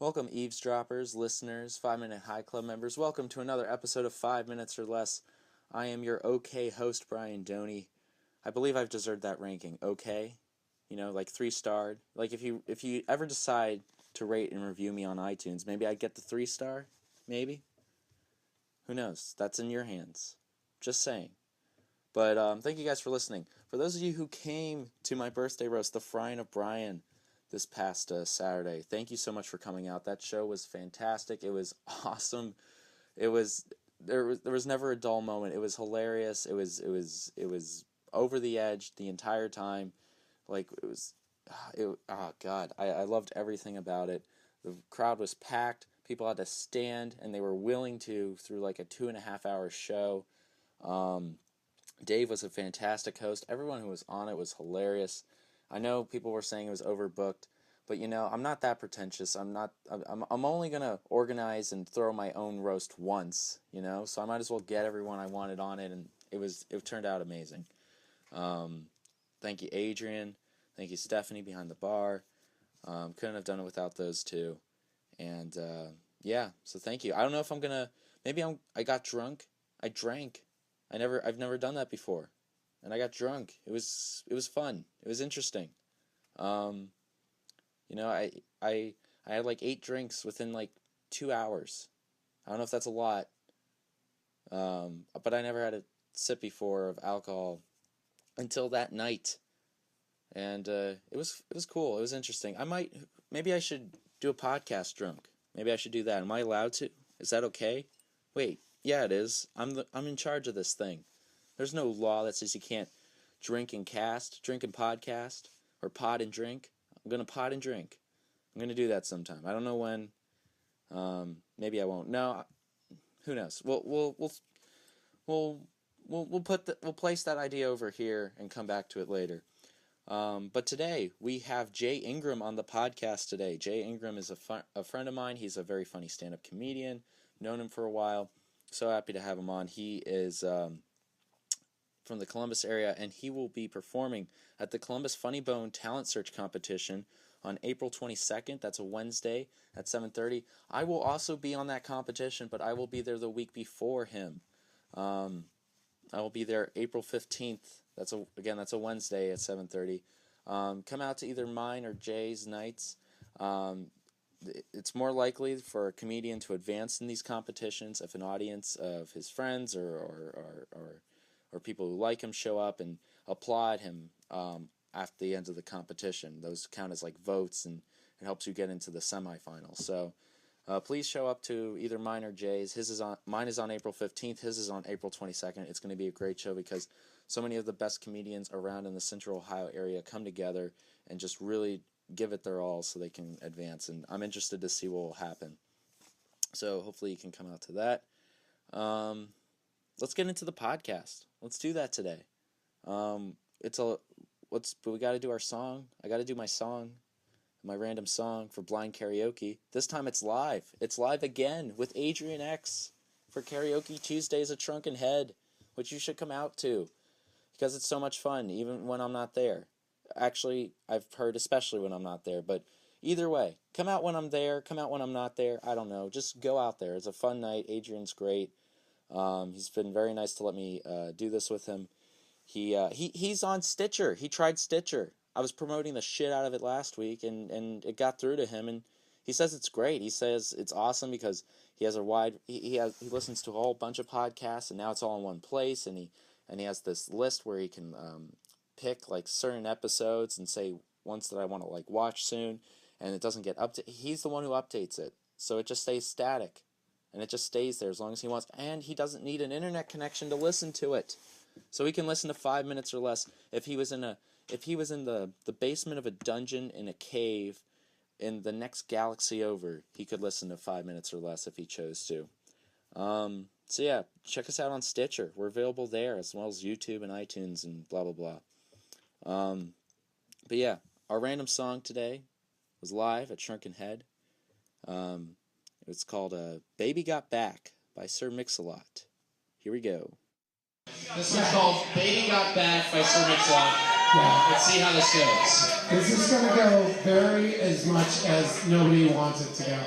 Welcome, eavesdroppers, listeners, 5 Minute High Club members. Welcome to another episode of 5 Minutes or Less. I am your okay host, Brian Doney. I believe I've deserved that ranking. Okay, like 3-starred. Like if you ever decide to rate and review me on iTunes, maybe I'd get the 3-star. Maybe. Who knows? That's in your hands. Just saying. But thank you guys for listening. For those of you who came to my birthday roast, the Frying of Brian, this past Saturday, thank you so much for coming out. That show was fantastic. It was awesome. There was never a dull moment. It was hilarious. It was over the edge the entire time. Oh God, I loved everything about it. The crowd was packed. People had to stand, and they were willing to through like a 2.5-hour show. Dave was a fantastic host. Everyone who was on it was hilarious. I know people were saying it was overbooked, but I'm not that pretentious. I'm only gonna organize and throw my own roast once, so I might as well get everyone I wanted on it, and it turned out amazing. Thank you, Adrian. Thank you, Stephanie behind the bar. Couldn't have done it without those two. And yeah, so thank you. I don't know if I'm gonna. I got drunk. I drank. I've never done that before, and I got drunk. It was fun. It was interesting. I had like 8 drinks within like 2 hours. I don't know if that's a lot, but I never had a sip before of alcohol until that night, and it was cool. It was interesting. Maybe I should do a podcast drunk. Maybe I should do that. Am I allowed to? Is that okay? Wait. Yeah, it is. I'm in charge of this thing. There's no law that says you can't drink and podcast, or pod and drink. I'm gonna pod and drink. I'm gonna do that sometime. I don't know when. Maybe I won't. No, who knows? We'll place that idea over here and come back to it later. But today we have Jay Ingram on the podcast today. Jay Ingram is a friend of mine. He's a very funny stand-up comedian. Known him for a while. So happy to have him on. He is from the Columbus area, and he will be performing at the Columbus Funny Bone Talent Search Competition on April 22nd. That's a Wednesday at 7:30. I will also be on that competition, but I will be there the week before him. I will be there April 15th. That's a Wednesday at 7:30. Come out to either mine or Jay's nights. It's more likely for a comedian to advance in these competitions if an audience of his friends or people who like him show up and applaud him after the end of the competition. Those count as like votes, and it helps you get into the semifinals. So please show up to either mine or Jay's. Mine is on April 15th. His is on April 22nd. It's going to be a great show because so many of the best comedians around in the Central Ohio area come together and just really give it their all so they can advance, and I'm interested to see what will happen. So hopefully you can come out to that. Let's get into the podcast. Let's do that today. But we got to do our song. I got to do my song, my random song for blind karaoke. This time it's live. It's live again with Adrian X for Karaoke Tuesdays at Shrunken Head, which you should come out to because it's so much fun, even when I'm not there. Actually, I've heard especially when I'm not there, but either way, come out when I'm there, come out when I'm not there, I don't know, just go out there. It's a fun night. Adrian's great. He's been very nice to let me do this with him. He's on Stitcher. He tried Stitcher. I was promoting the shit out of it last week, and it got through to him, and he says it's great. He says it's awesome because he has he listens to a whole bunch of podcasts, and now it's all in one place, and he has this list where he can pick like certain episodes and say ones that I want to like watch soon, and it doesn't get he's the one who updates it, so it just stays static, and it just stays there as long as he wants, and he doesn't need an internet connection to listen to it, so he can listen to 5 minutes or less. If he was in the basement of a dungeon in a cave in the next galaxy over, he could listen to 5 minutes or less if he chose to. So yeah, check us out on Stitcher. We're available there as well as YouTube and iTunes and blah blah blah. But yeah, our random song today was live at Shrunken Head. It's called Baby Got Back by Sir Mix-a-Lot. Here we go. This is called Baby Got Back by Sir Mix-a-Lot. Yeah. Let's see how this goes. This is going to go very as much as nobody wants it to go.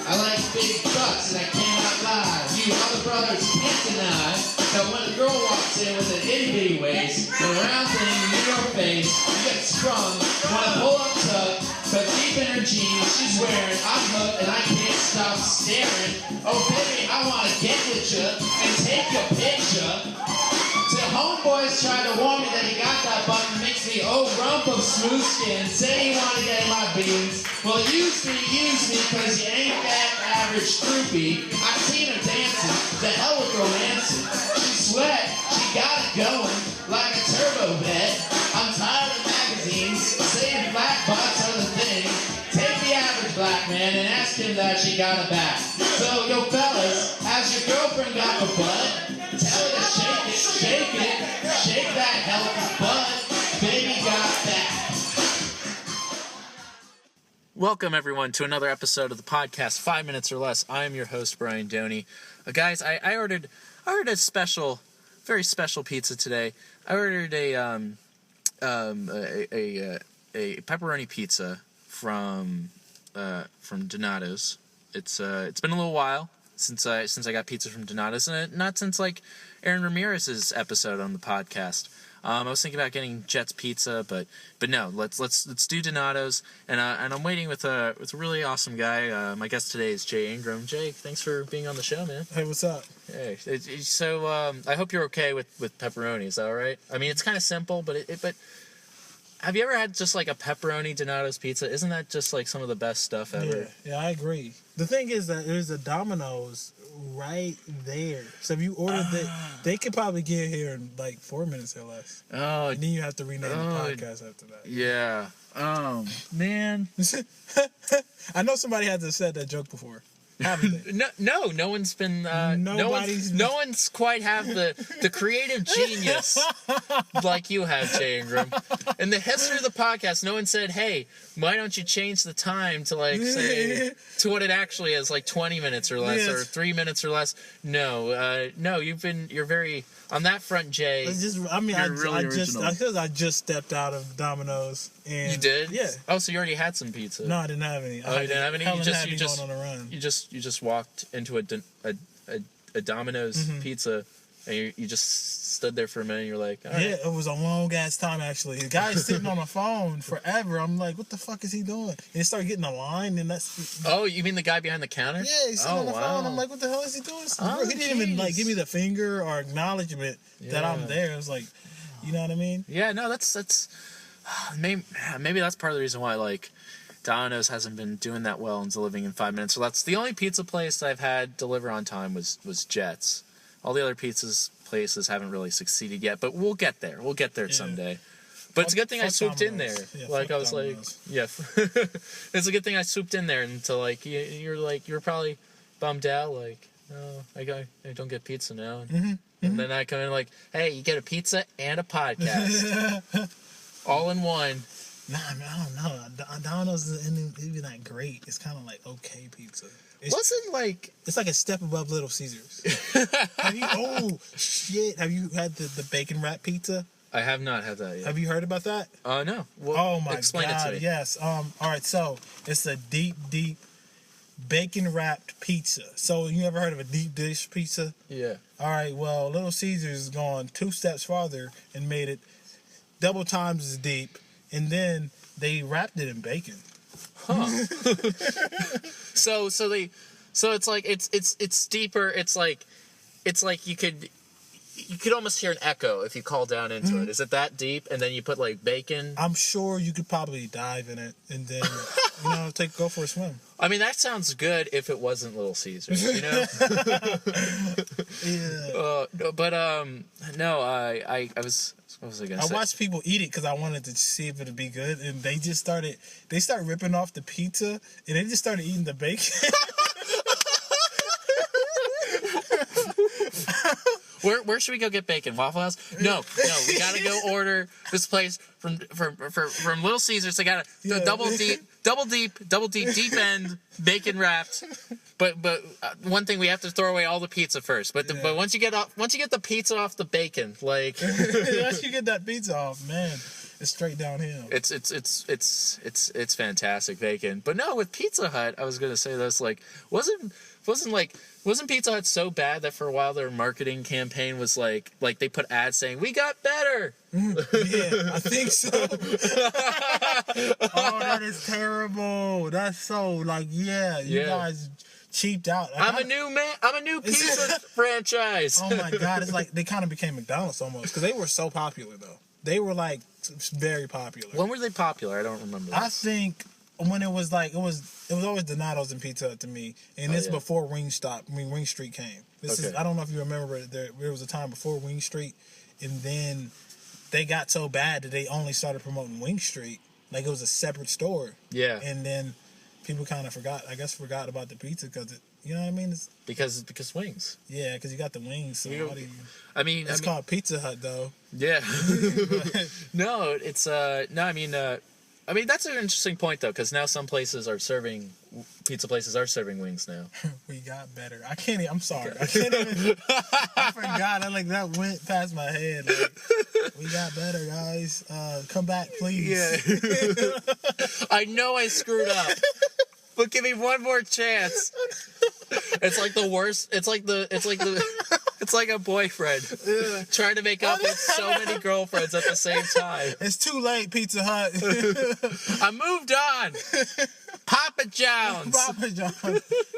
I like big bucks and I cannot lie. You other brothers can't deny that when a girl walks in with an itty bitty waist and a round thing in your face, you get sprung. When I pull up tuck, but deep in her jeans she's wearing, I'm hooked and I can't stop staring. Oh baby, I wanna get with ya and take your picture. Till homeboys tried to warn me that he got that button, makes me rump of smooth skin. Say you wanna get in my beans. Well, use me, cause you ain't that average groupie. I've seen her dancing, the hell with romancing. She sweat, she got it going, like a turbo vet. I'm tired of magazines, saying flat butts are the thing. Take the average black man and ask him that she got a back. So, yo fellas, has your girlfriend got a butt? Tell her to shake that healthy butt. Baby got that. Welcome, everyone, to another episode of the podcast, 5 Minutes or Less. I am your host, Brian Doney. Guys, I ordered a special, very special pizza today. I ordered a pepperoni pizza from Donato's. It's been a little while since I got pizza from Donato's, and not since like Aaron Ramirez's episode on the podcast. I was thinking about getting Jet's Pizza, but no, let's do Donato's, and I'm waiting with a really awesome guy. My guest today is Jay Ingram. Jay, thanks for being on the show, man. Hey, what's up? Hey, so I hope you're okay with pepperoni. Is that all right? I mean, it's kind of simple, but have you ever had just like a pepperoni Donato's pizza? Isn't that just like some of the best stuff ever? Yeah, I agree. The thing is that there's a Domino's right there. So if you ordered they could probably get here in like 4 minutes or less. Oh, and then you have to rename the podcast after that. Yeah. Oh, man. I know somebody had to said that joke before. Haven't they? No one's been. No one's quite have the creative genius like you have, Jay Ingram. In the history of the podcast, no one said, "Hey, why don't you change the time to like say to what it actually is, like 20 minutes or less, or 3 minutes or less." No, you're very on that front, Jay. I just stepped out of Domino's. And you did? Yeah. Oh, so you already had some pizza? No, I didn't have any. Oh, you didn't have any? You just going on a run. You just walked into a Domino's pizza, and you just stood there for a minute. And you're like, all right. Yeah, it was a long ass time actually. The guy's sitting on the phone forever. I'm like, what the fuck is he doing? And he started getting a line, and that's. Oh, you mean the guy behind the counter? Yeah, he's sitting on the phone. I'm like, what the hell is he doing? He didn't even like give me the finger or acknowledgement that I'm there. It was like, you know what I mean? Yeah, no, that's maybe that's part of the reason why like Domino's hasn't been doing that well in delivering in 5 minutes. So that's the only pizza place that I've had deliver on time was Jet's. All the other places haven't really succeeded yet, but we'll get there. We'll get there someday. But it's a good thing I swooped in there. Yeah, like I was Domino's. like, yeah, it's a good thing I swooped in there until like you're probably bummed out like, oh, I don't get pizza now. And then I come in like, hey, you get a pizza and a podcast. All in one. Nah, man, I don't know. Domino's isn't even that great. It's kind of like okay pizza. It's like a step above Little Caesars. Have you had the bacon wrap pizza? I have not had that yet. Have you heard about that? No. Well, oh my explain God! It to me. Yes. All right. So it's a deep bacon wrapped pizza. So you ever heard of a deep dish pizza? Yeah. All right. Well, Little Caesars has gone 2 steps farther and made it double times as deep, and then they wrapped it in bacon. Huh. So it's like it's deeper. It's like you could almost hear an echo if you call down into it. Is it that deep? And then you put like bacon. I'm sure you could probably dive in it and then go for a swim. I mean, that sounds good if it wasn't Little Caesars, you know. Yeah. No. I was. What was I gonna say? I watched people eat it because I wanted to see if it'd be good, and they started ripping off the pizza, and they just started eating the bacon. Where should we go get bacon? Waffle House? No. We gotta go order this place from Little Caesars. They got a double deep end bacon wrapped. But one thing, we have to throw away all the pizza first. But once you get the pizza off the bacon, like once you get that pizza off, man, it's straight downhill. It's fantastic bacon. But no, with Pizza Hut, I was gonna say this, like wasn't Pizza Hut so bad that for a while their marketing campaign was like they put ads saying we got better. Yeah, I think so. Oh, that is terrible. That's so you guys cheaped out. I'm a new pizza franchise. Oh my God, it's like they kind of became McDonald's almost, because they were so popular though. They were like very popular. When were they popular? I don't remember. I think when it was always Donato's and Pizza Hut to me, and this before Wing Street came. I don't know if you remember, there was a time before Wing Street, and then they got so bad that they only started promoting Wing Street, like it was a separate store. Yeah. And then people kind of forgot about the pizza because you know what I mean? Because wings. Yeah, because you got the wings. So it's called Pizza Hut though. Yeah. No, it's I mean that's an interesting point though, because now some pizza places are serving wings now. We got better. I'm sorry. I can't even. I forgot. That went past my head. We got better, guys. Come back, please. Yeah. I know I screwed up, but give me one more chance. It's like the worst. It's like a boyfriend trying to make up with so many girlfriends at the same time. It's too late, Pizza Hut. I moved on. Papa John's.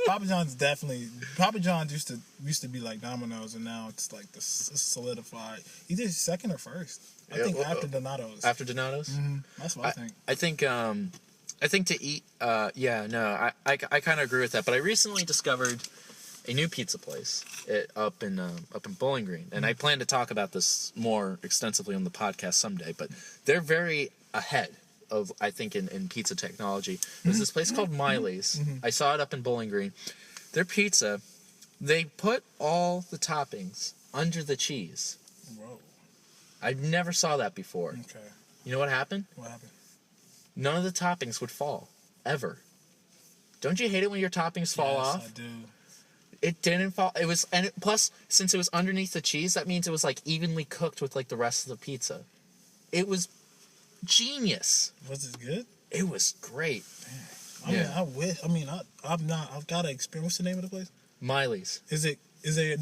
Papa John's definitely. Papa John's used to be like Domino's, and now it's like it's solidified. Either second or first. I think after Donato's. After Donato's. Mm-hmm. That's what I think. I think to eat. I kind of agree with that. But I recently discovered a new pizza place up in Bowling Green, and I plan to talk about this more extensively on the podcast someday. But they're very ahead of, I think, in pizza technology. There's this place called Miley's. I saw it up in Bowling Green. Their pizza, they put all the toppings under the cheese. Whoa! I never saw that before. Okay. You know what happened? What happened? None of the toppings would fall ever. Don't you hate it when your toppings fall off? Yes, I do. It didn't fall. Plus, since it was underneath the cheese, that means it was evenly cooked with the rest of the pizza. It was genius. Was it good? It was great. I've got to experience. What's the name of the place? Miley's. Do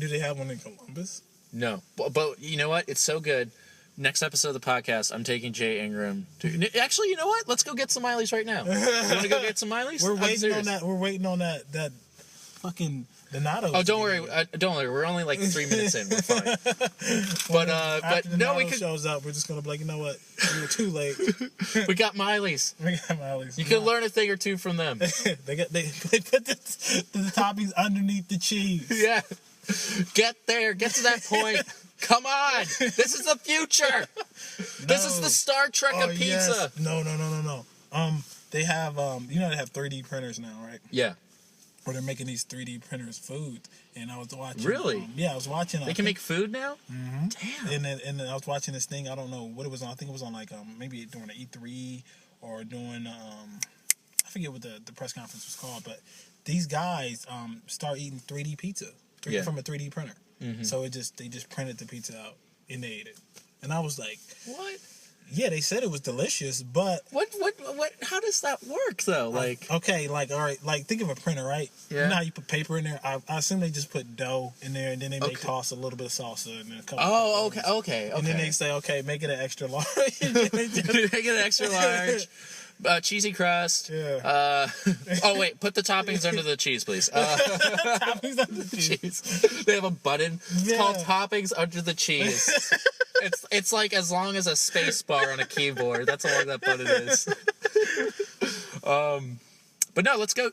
they have one in Columbus? No, but you know what? It's so good. Next episode of the podcast, I'm taking Jay Ingram to. Actually, you know what? Let's go get some Miley's right now. You want to go get some Miley's? We're waiting on that. We're waiting on that fucking Donato. Oh, don't worry. Don't worry. We're only 3 minutes in. We're fine. After Donato shows up, we're just gonna be like, you know what? We were too late. We got Miley's. You can learn a thing or two from them. they put the toppings underneath the cheese. Yeah. Get there. Get to that point. Come on. This is the future. This is the Star Trek of pizza. Yes. No. They have they have 3D printers now, right? Yeah. Or they're making these 3D printers food, and I was watching. Really? I was watching. They can make food now. Mm-hmm. Damn. And then I was watching this thing. I don't know what it was on. I think it was on maybe during the E3 or doing I forget what the press conference was called, but these guys start eating 3D pizza from a 3D printer. Mm-hmm. So they just printed the pizza out and they ate it, and I was like, what? Yeah, they said it was delicious, but what? How does that work though? All right, think of a printer, right? Yeah. You know how you put paper in there? I assume they just put dough in there, and then they may toss a little bit of salsa and then a couple. Oh, okay. And then they say, okay, make it an extra large. Make it an extra large. Cheesy crust. Yeah. Oh wait, put the toppings under the cheese, please. Toppings under the cheese. They have a button. It's called toppings under the cheese. It's like as long as a space bar on a keyboard. That's how long that button is. But no, let's go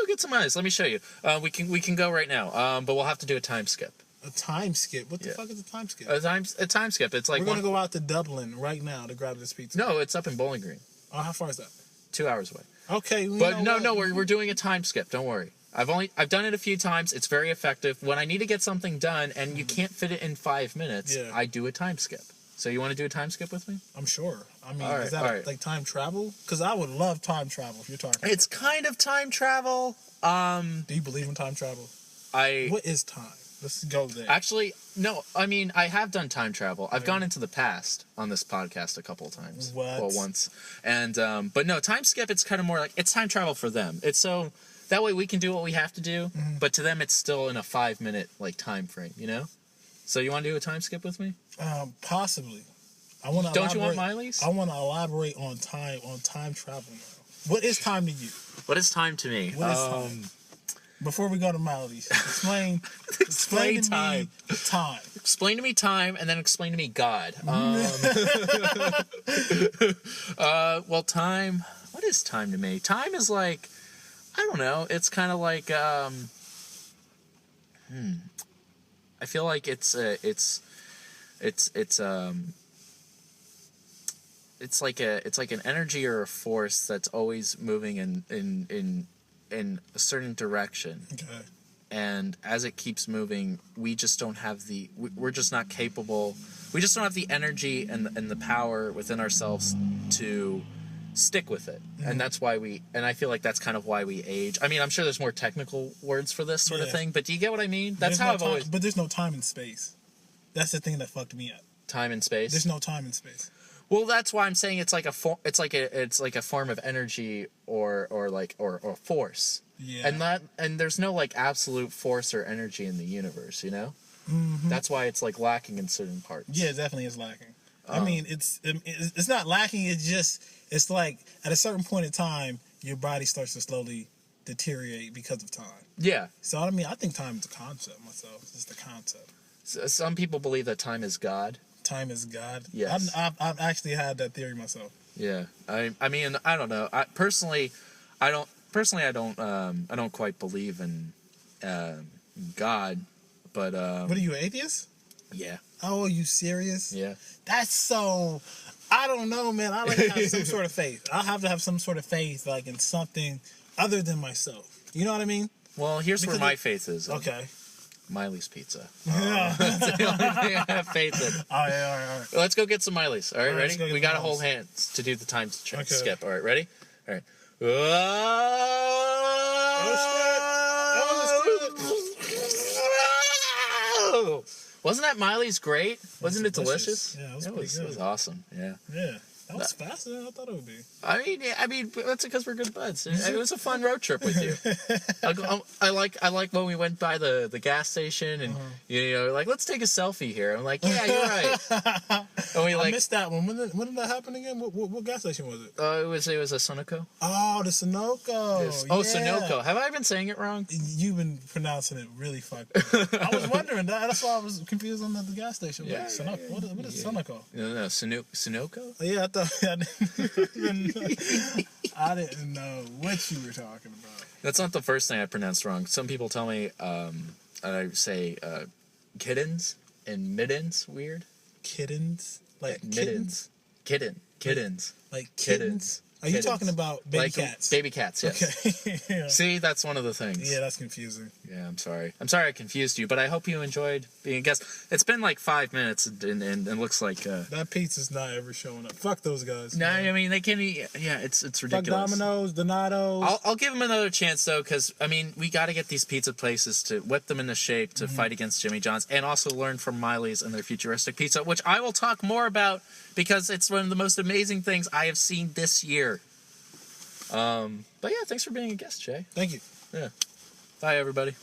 get some ice. Let me show you. We can go right now. But we'll have to do a time skip. A time skip? What the fuck is a time skip? A time skip. It's like we're gonna go out to Dublin right now to grab this pizza. No, it's up in Bowling Green. Oh, how far is that? 2 hours away. Okay, but no, we're doing a time skip. Don't worry. I've done it a few times. It's very effective. When I need to get something done and you can't fit it in 5 minutes, I do a time skip. So you want to do a time skip with me? I'm sure. I mean, is that like time travel? Because I would love time travel if you're talking. It's kind of time travel. Do you believe in time travel? What is time? Let's go there. Actually, no. I mean, I have done time travel. I've gone into the past on this podcast a couple of times. What? Well, once. And but no, time skip. It's kind of more like it's time travel for them. It's so that way we can do what we have to do, but to them it's still in a 5-minute like time frame. You know. So you want to do a time skip with me? Possibly. I want to. Don't you want Miley's? I want to elaborate on time travel now. What is time to you? What is time to me? What is time? Before we go to Miley's, explain to me time. Explain to me time, and then explain to me God. Well, time. What is time to me? Time is like, I don't know. It's kind of like, I feel like it's like an energy or a force that's always moving in a certain direction. Okay. And as it keeps moving, we just don't have we're just not capable. We just don't have the energy and the power within ourselves to stick with it. And that's why I feel like that's kind of why we age. I mean, I'm sure there's more technical words for this sort of thing, but do you get what I mean? That's how I've always. But there's no time and space. That's the thing that fucked me up. Time and space. There's no time and space. Well, that's why I'm saying it's like a form of energy or force. Yeah. And there's no like absolute force or energy in the universe, you know? Mm-hmm. That's why it's like lacking in certain parts. Yeah, it definitely is lacking. I mean, it's not lacking. It's like at a certain point in time, your body starts to slowly deteriorate because of time. Yeah. So I mean, I think time is a concept myself. It's just a concept. Some people believe that time is God. Time is God. Yes. I've actually had that theory myself. Yeah. I mean, I don't know. I don't quite believe in God, but what are you, an atheist? Yeah. Oh, are you serious? Yeah. That's so. I don't know, man. I like to have some sort of faith. I have to have some sort of faith, like in something other than myself. You know what I mean? Well, here's where my faith is. Okay. Miley's Pizza. Yeah. That's the only thing I have faith in. All right. Let's go get some Miley's. All right, ready? We got to hold Miley's. hands to do the time skip. All right, ready? All right. Oh, wasn't that Miley's great? Wasn't it delicious? Yeah, it was pretty good. It was awesome. Yeah. Yeah. That was faster than I thought it would be. I mean, that's because we're good buds. It was a fun road trip with you. I like when we went by the gas station and you know, like, let's take a selfie here. I'm like, yeah, you're right. And I missed that one. When did that happen again? What gas station was it? It was a Sunoco. Oh, the Sunoco. Yes. Oh, yeah. Sunoco. Have I been saying it wrong? You've been pronouncing it really fucked up. I was wondering. That's why I was confused on the gas station. Yeah. Sunoco. What is Sunoco? No, Sunoco? Yeah, I didn't know what you were talking about. That's not the first thing I pronounced wrong. Some people tell me I say kittens and middens weird. Kittens? Like middens. Kittens. Like kittens? Are you talking about baby cats? Baby cats, yes. Okay. Yeah. See, that's one of the things. Yeah, that's confusing. Yeah, I'm sorry. I'm sorry I confused you, but I hope you enjoyed being a guest. It's been like 5 minutes, and it looks like... that pizza's not ever showing up. Fuck those guys. No, I mean, they can eat... Yeah, it's ridiculous. Fuck Domino's, Donato's. I'll give them another chance, though, because, I mean, we got to get these pizza places to whip them into shape to fight against Jimmy John's, and also learn from Miley's and their futuristic pizza, which I will talk more about, because it's one of the most amazing things I have seen this year. But yeah, thanks for being a guest, Jay. Thank you. Yeah. Bye, everybody.